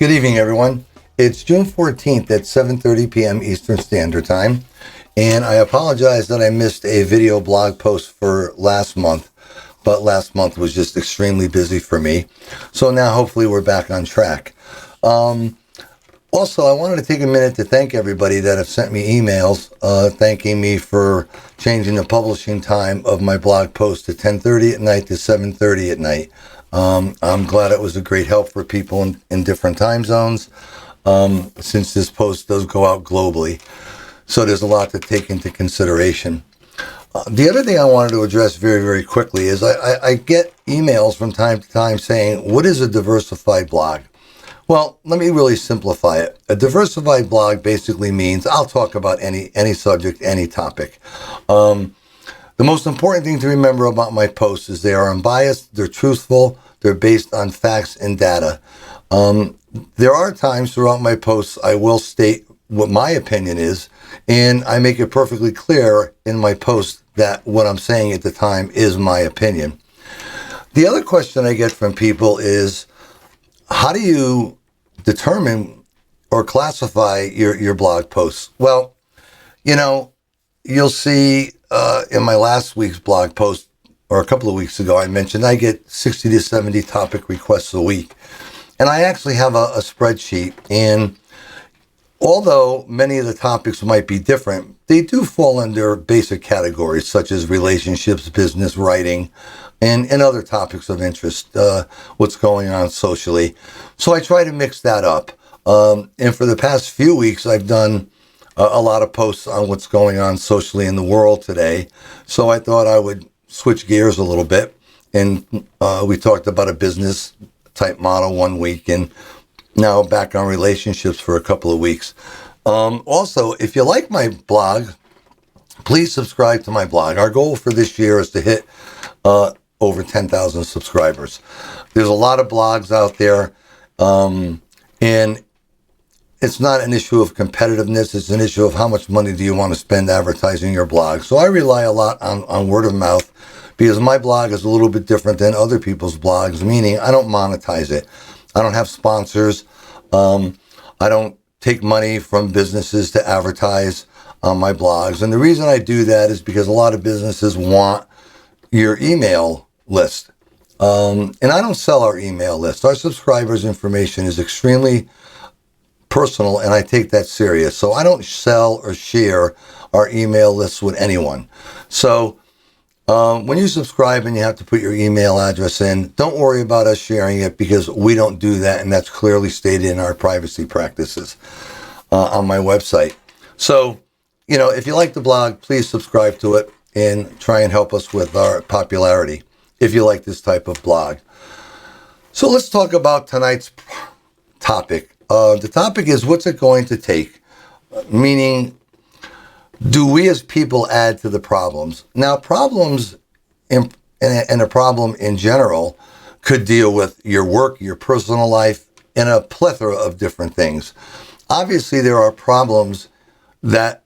Good evening, everyone. It's June 14th at 7:30 p.m. Eastern Standard Time, and I apologize that I missed a video blog post for last month, but last month was just extremely busy for me. So now hopefully we're back on track. Also, I wanted to take a minute to thank everybody that have sent me emails thanking me for changing the publishing time of my blog post to 10:30 at night to 7:30 at night. I'm glad it was a great help for people in different time zones, since this post does go out globally. So there's a lot to take into consideration. The other thing I wanted to address very, very quickly is I get emails from time to time saying, what is a diversified blog? Well, let me really simplify it. A diversified blog basically means I'll talk about any subject, any topic. The most important thing to remember about my posts is they are unbiased, they're truthful, they're based on facts and data. There are times throughout my posts I will state what my opinion is, and I make it perfectly clear in my post that what I'm saying at the time is my opinion. The other question I get from people is, how do you determine or classify your blog posts? Well, you'll see in my last week's blog post, or a couple of weeks ago, I mentioned I get 60 to 70 topic requests a week. And I actually have a spreadsheet, and although many of the topics might be different, they do fall under basic categories such as relationships, business, writing, and other topics of interest, what's going on socially. So I try to mix that up. And for the past few weeks, I've done a lot of posts on what's going on socially in the world today. So I thought I would switch gears a little bit. And we talked about a business type model one week, and now back on relationships for a couple of weeks. Also, if you like my blog, please subscribe to my blog. Our goal for this year is to hit over 10,000 subscribers. There's a lot of blogs out there, and it's not an issue of competitiveness. It's an issue of how much money do you want to spend advertising your blog. So I rely a lot on word of mouth, because my blog is a little bit different than other people's blogs, meaning I don't monetize it. I don't have sponsors. I don't take money from businesses to advertise on my blogs. And the reason I do that is because a lot of businesses want your email list. And I don't sell our email list. Our subscribers' information is extremely personal, and I take that serious. So I don't sell or share our email lists with anyone. So when you subscribe and you have to put your email address in, don't worry about us sharing it, because we don't do that, and that's clearly stated in our privacy practices on my website. So, if you like the blog, please subscribe to it and try and help us with our popularity if you like this type of blog. So let's talk about tonight's topic. The topic is, what's it going to take? Meaning, do we as people add to the problems? Now, problems and a problem in general could deal with your work, your personal life, and a plethora of different things. Obviously, there are problems that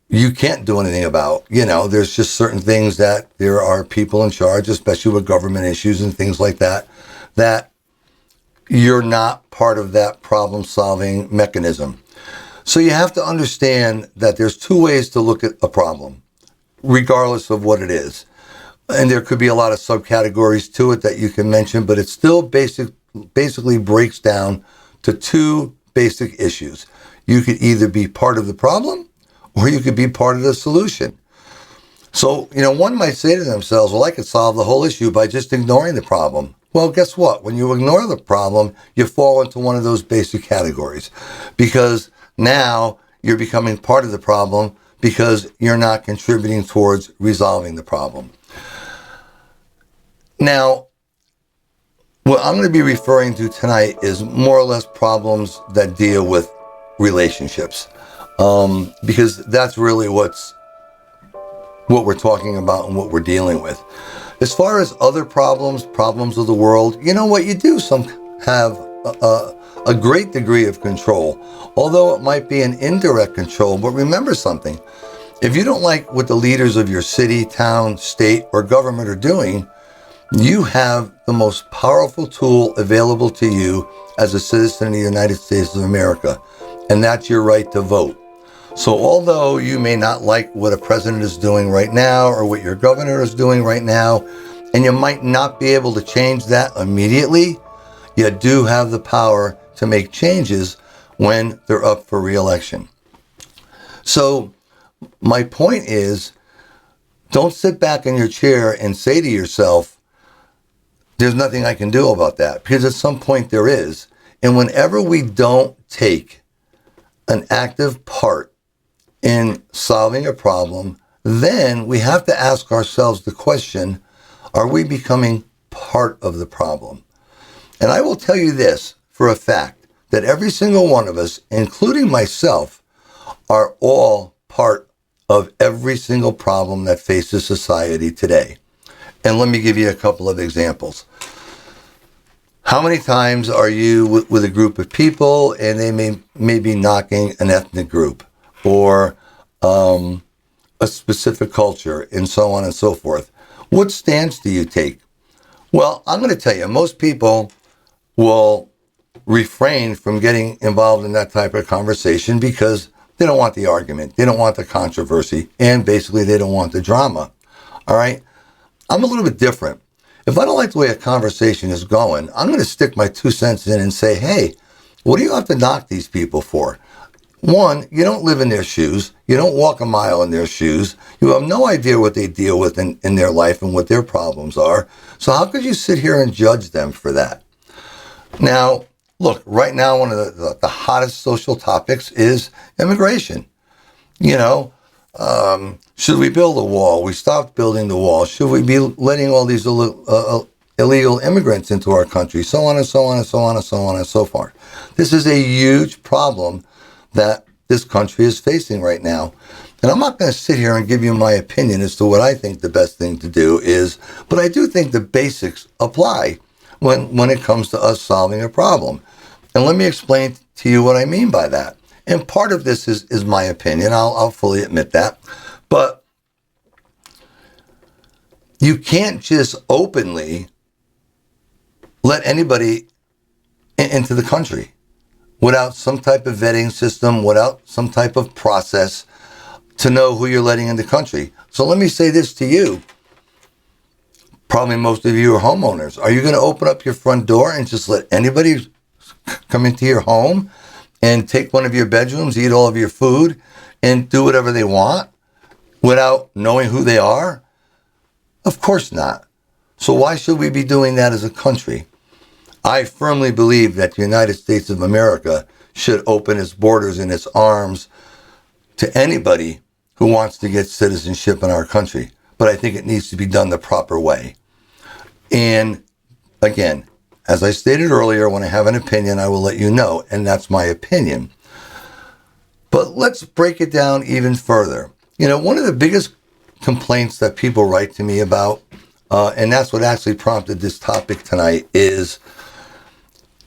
you can't do anything about. There's just certain things that there are people in charge, especially with government issues and things like that, that you're not part of that problem-solving mechanism. So you have to understand that there's two ways to look at a problem, regardless of what it is. And there could be a lot of subcategories to it that you can mention, but it still basically breaks down to two basic issues. You could either be part of the problem, or you could be part of the solution. So, one might say to themselves, well, I could solve the whole issue by just ignoring the problem. Well, guess what? When you ignore the problem, you fall into one of those basic categories, because now you're becoming part of the problem because you're not contributing towards resolving the problem. Now, what I'm going to be referring to tonight is more or less problems that deal with relationships, because that's really what we're talking about and what we're dealing with. As far as other problems of the world, you do have a great degree of control, although it might be an indirect control. But remember something: if you don't like what the leaders of your city, town, state, or government are doing, you have the most powerful tool available to you as a citizen of the United States of America, and that's your right to vote. So although you may not like what a president is doing right now or what your governor is doing right now, and you might not be able to change that immediately, you do have the power to make changes when they're up for re-election. So my point is, don't sit back in your chair and say to yourself, there's nothing I can do about that, because at some point there is. And whenever we don't take an active part in solving a problem, then we have to ask ourselves the question, are we becoming part of the problem? And I will tell you this for a fact, that every single one of us, including myself, are all part of every single problem that faces society today. And let me give you a couple of examples. How many times are you with a group of people and they may be knocking an ethnic group or a specific culture and so on and so forth? What stance do you take? Well, I'm going to tell you, most people will refrain from getting involved in that type of conversation because they don't want the argument, they don't want the controversy, and basically they don't want the drama. All right? I'm a little bit different. If I don't like the way a conversation is going, I'm going to stick my 2 cents in and say, hey, what do you have to knock these people for? One, you don't live in their shoes. You don't walk a mile in their shoes. You have no idea what they deal with in their life and what their problems are. So how could you sit here and judge them for that? Now, look, right now, one of the hottest social topics is immigration. You know, should we build a wall? We stopped building the wall. Should we be letting all these illegal immigrants into our country? So on and so on and so on and so on and so forth. This is a huge problem that this country is facing right now. And I'm not going to sit here and give you my opinion as to what I think the best thing to do is, but I do think the basics apply when it comes to us solving a problem. And let me explain to you what I mean by that. And part of this is my opinion. I'll fully admit that. But you can't just openly let anybody into the country without some type of vetting system, without some type of process to know who you're letting in the country. So let me say this to you. Probably most of you are homeowners. Are you going to open up your front door and just let anybody come into your home and take one of your bedrooms, eat all of your food, and do whatever they want without knowing who they are? Of course not. So why should we be doing that as a country? I firmly believe that the United States of America should open its borders and its arms to anybody who wants to get citizenship in our country. But I think it needs to be done the proper way. And again, as I stated earlier, when I have an opinion, I will let you know, and that's my opinion. But let's break it down even further. You know, one of the biggest complaints that people write to me about, and that's what actually prompted this topic tonight, is,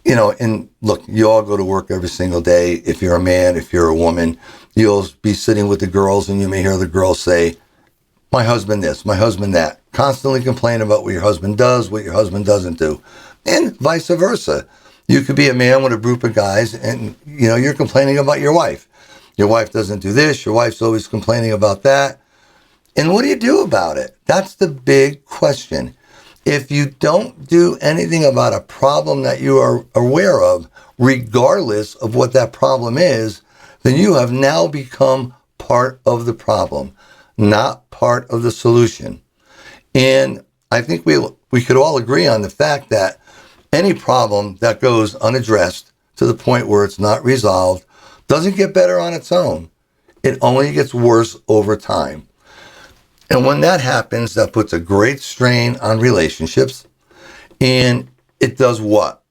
you know, and look, you all go to work every single day. If you're a man, if you're a woman, you'll be sitting with the girls and you may hear the girls say, my husband this, my husband that. Constantly complain about what your husband does, what your husband doesn't do. And vice versa. You could be a man with a group of guys and, you know, you're complaining about your wife. Your wife doesn't do this. Your wife's always complaining about that. And what do you do about it? That's the big question. If you don't do anything about a problem that you are aware of, regardless of what that problem is, then you have now become part of the problem, not part of the solution. And I think we could all agree on the fact that any problem that goes unaddressed to the point where it's not resolved doesn't get better on its own. It only gets worse over time. And when that happens, that puts a great strain on relationships. And it does what?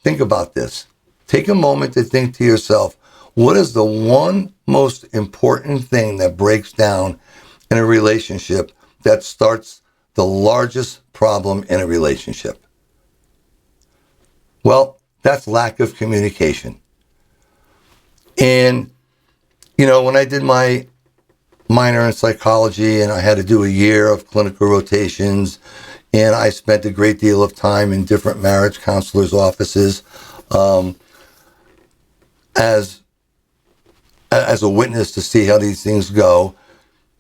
Think about this. Take a moment to think to yourself, what is the one most important thing that breaks down in a relationship that starts the largest problem in a relationship? Well, that's lack of communication. And, you know, when I did my minor in psychology and I had to do a year of clinical rotations and I spent a great deal of time in different marriage counselors' offices, as a witness to see how these things go.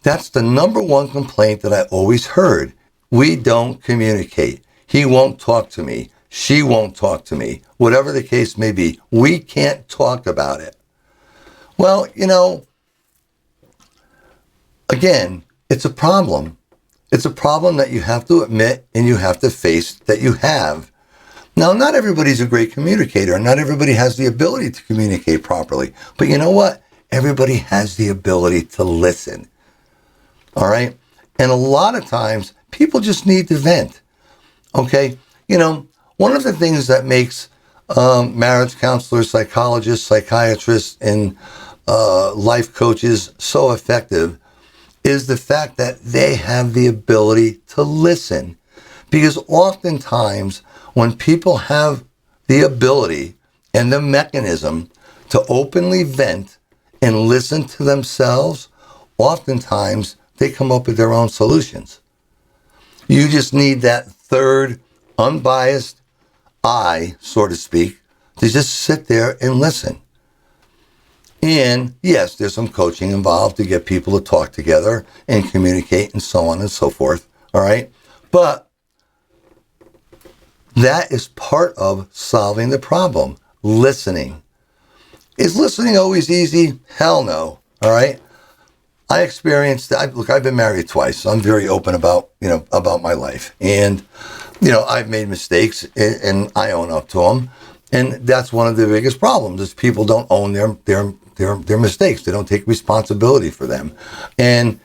That's the number one complaint that I always heard. We don't communicate. He won't talk to me. She won't talk to me. Whatever the case may be, we can't talk about it. Well, again, it's a problem. It's a problem that you have to admit and you have to face that you have. Now, not everybody's a great communicator. Not everybody has the ability to communicate properly. But you know what? Everybody has the ability to listen. All right? And a lot of times, people just need to vent. Okay? One of the things that makes marriage counselors, psychologists, psychiatrists, and life coaches so effective is the fact that they have the ability to listen. Because oftentimes, when people have the ability and the mechanism to openly vent and listen to themselves, oftentimes they come up with their own solutions. You just need that third, unbiased eye, so to speak, to just sit there and listen. And yes, there's some coaching involved to get people to talk together and communicate and so on and so forth. All right. But that is part of solving the problem. Listening. Is listening always easy? Hell no. All right. I experienced that. Look, I've been married twice, so I'm very open about my life. And, I've made mistakes and I own up to them. And that's one of the biggest problems is people don't own their mistakes. They don't take responsibility for them. And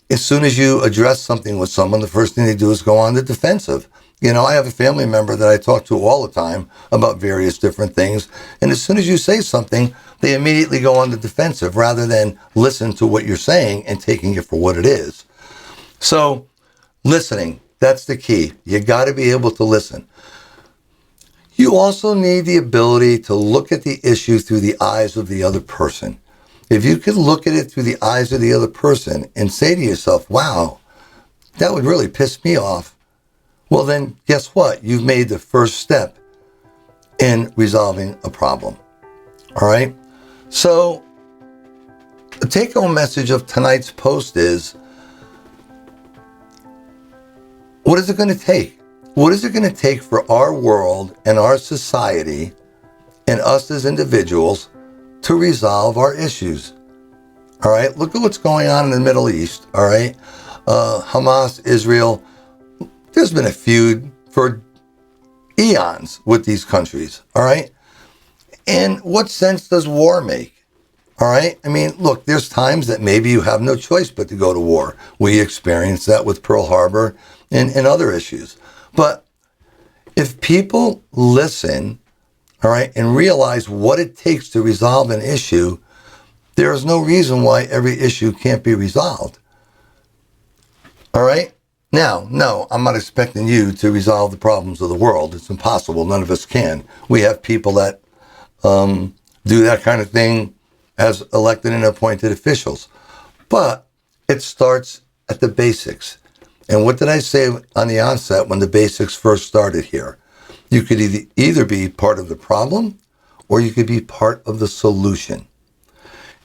as soon as you address something with someone, the first thing they do is go on the defensive. I have a family member that I talk to all the time about various different things. And as soon as you say something, they immediately go on the defensive rather than listen to what you're saying and taking it for what it is. So listening, that's the key. You got to be able to listen. You also need the ability to look at the issue through the eyes of the other person. If you could look at it through the eyes of the other person and say to yourself, wow, that would really piss me off. Well, then guess what? You've made the first step in resolving a problem. All right. So the take-home message of tonight's post is, what is it going to take? What is it going to take for our world and our society and us as individuals to resolve our issues? All right. Look at what's going on in the Middle East. All right. Hamas, Israel. There's been a feud for eons with these countries, all right? And what sense does war make, all right? I mean, look, there's times that maybe you have no choice but to go to war. We experienced that with Pearl Harbor and other issues. But if people listen, all right, and realize what it takes to resolve an issue, there is no reason why every issue can't be resolved, all right? Now, no, I'm not expecting you to resolve the problems of the world. It's impossible. None of us can. We have people that do that kind of thing as elected and appointed officials. But it starts at the basics. And what did I say on the onset when the basics first started here? You could either be part of the problem or you could be part of the solution.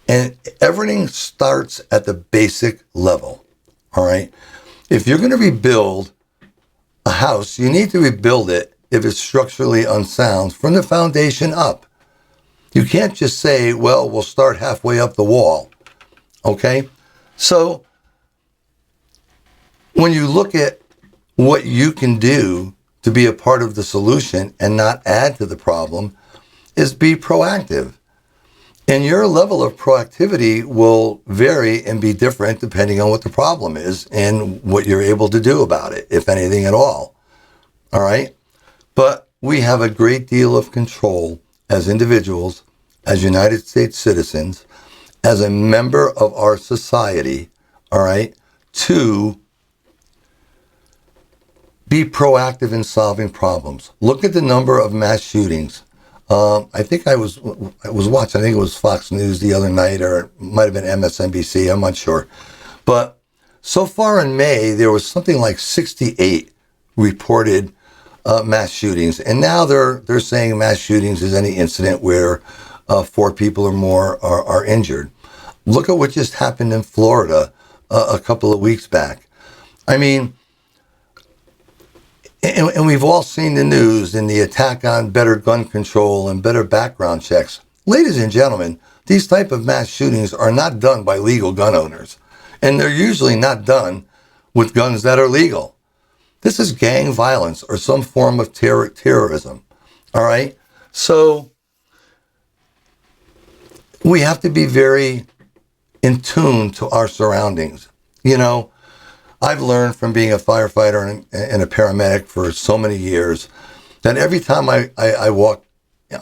And everything starts at the basic level, all right? If you're going to rebuild a house, you need to rebuild it if it's structurally unsound from the foundation up. You can't just say, well, we'll start halfway up the wall. Okay? So when you look at what you can do to be a part of the solution and not add to the problem, is be proactive. And your level of proactivity will vary and be different depending on what the problem is and what you're able to do about it, if anything at all. All right? But we have a great deal of control as individuals, as United States citizens, as a member of our society, all right, to be proactive in solving problems. Look at the number of mass shootings. I think I was watching, I think it was Fox News the other night, or it might have been MSNBC, I'm not sure. But so far in May, there was something like 68 reported mass shootings. And now they're saying mass shootings is any incident where 4 people or more are injured. Look at what just happened in Florida a couple of weeks back. I mean, and we've all seen the news and the attack on better gun control and better background checks. Ladies and gentlemen, these type of mass shootings are not done by legal gun owners. And they're usually not done with guns that are legal. This is gang violence or some form of terrorism. All right? So we have to be very in tune to our surroundings. You know, I've learned from being a firefighter and a paramedic for so many years that every time I walk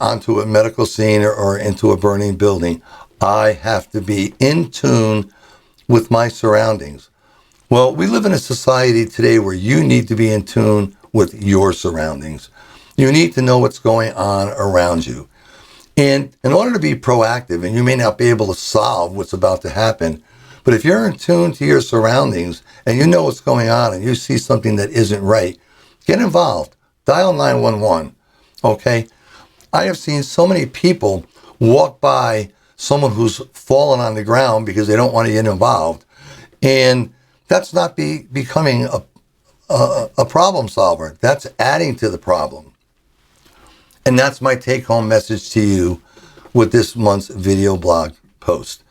onto a medical scene or into a burning building, I have to be in tune with my surroundings. Well, we live in a society today where you need to be in tune with your surroundings. You need to know what's going on around you. And in order to be proactive, and you may not be able to solve what's about to happen, but if you're in tune to your surroundings and you know what's going on and you see something that isn't right, get involved. Dial 911, okay? I have seen so many people walk by someone who's fallen on the ground because they don't want to get involved. And that's not becoming a problem solver. That's adding to the problem. And that's my take-home message to you with this month's video blog post,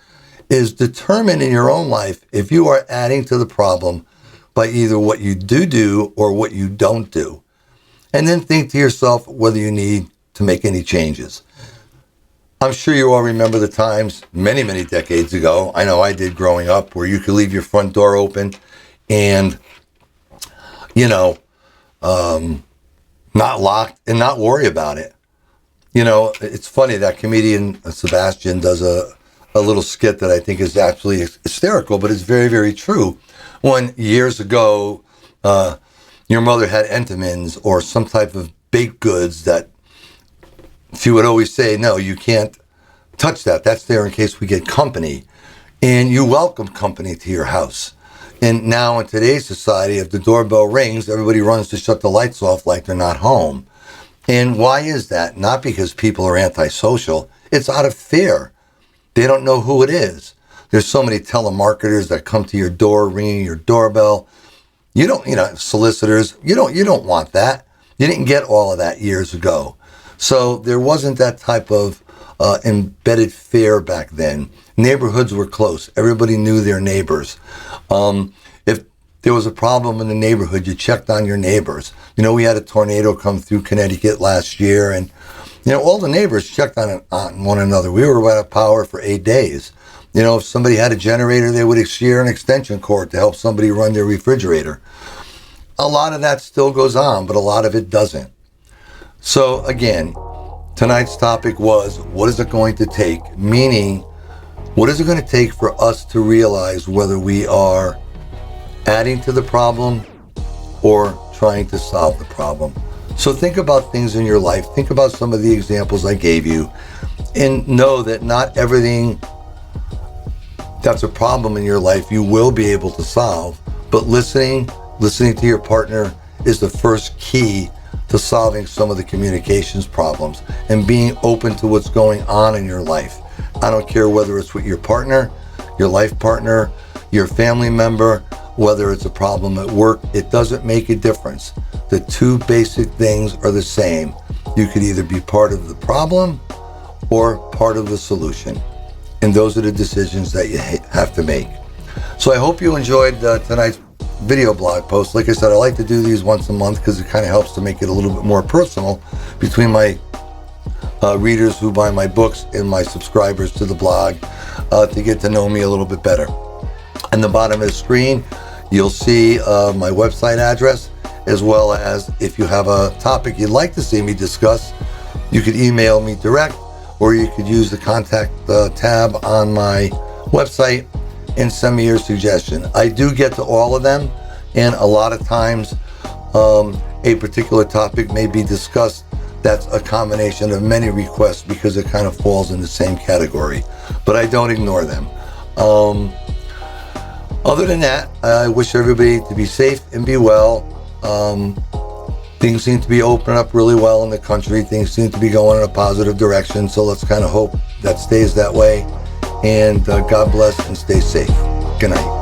is determine in your own life if you are adding to the problem by either what you do or what you don't do. And then think to yourself whether you need to make any changes. I'm sure you all remember the times many, many decades ago, I know I did growing up, where you could leave your front door open and, you know, not locked and not worry about it. You know, it's funny that comedian Sebastian does a little skit that I think is absolutely hysterical, but it's very, very true. When years ago, your mother had Entenmann's or some type of baked goods that she would always say, no, you can't touch that. That's there in case we get company. And you welcome company to your house. And now in today's society, if the doorbell rings, everybody runs to shut the lights off like they're not home. And why is that? Not because people are antisocial. It's out of fear. They don't know who it is. There's so many telemarketers that come to your door, ringing your doorbell. You don't, solicitors, you don't want that. You didn't get all of that years ago. So there wasn't that type of embedded fear back then. Neighborhoods were close. Everybody knew their neighbors. If there was a problem in the neighborhood, you checked on your neighbors. We had a tornado come through Connecticut last year, and all the neighbors checked on one another. We were without power for 8 days. If somebody had a generator, they would share an extension cord to help somebody run their refrigerator. A lot of that still goes on, but a lot of it doesn't. So again, tonight's topic was, what is it going to take? Meaning, what is it going to take for us to realize whether we are adding to the problem or trying to solve the problem? So think about things in your life. Think about some of the examples I gave you, and know that not everything that's a problem in your life you will be able to solve, but listening to your partner is the first key to solving some of the communications problems and being open to what's going on in your life. I don't care whether it's with your partner, your life partner, your family member, whether it's a problem at work, it doesn't make a difference. The two basic things are the same. You could either be part of the problem or part of the solution. And those are the decisions that you have to make. So I hope you enjoyed tonight's video blog post. Like I said, I like to do these once a month because it kind of helps to make it a little bit more personal between my readers who buy my books and my subscribers to the blog to get to know me a little bit better. On the bottom of the screen, you'll see my website address, as well as if you have a topic you'd like to see me discuss, you could email me direct, or you could use the contact tab on my website and send me your suggestion. I do get to all of them, and a lot of times a particular topic may be discussed that's a combination of many requests because it kind of falls in the same category, but I don't ignore them. Other than that, I wish everybody to be safe and be well. Things seem to be opening up really well in the country. Things seem to be going in a positive direction. So let's kind of hope that stays that way. And God bless and stay safe. Good night.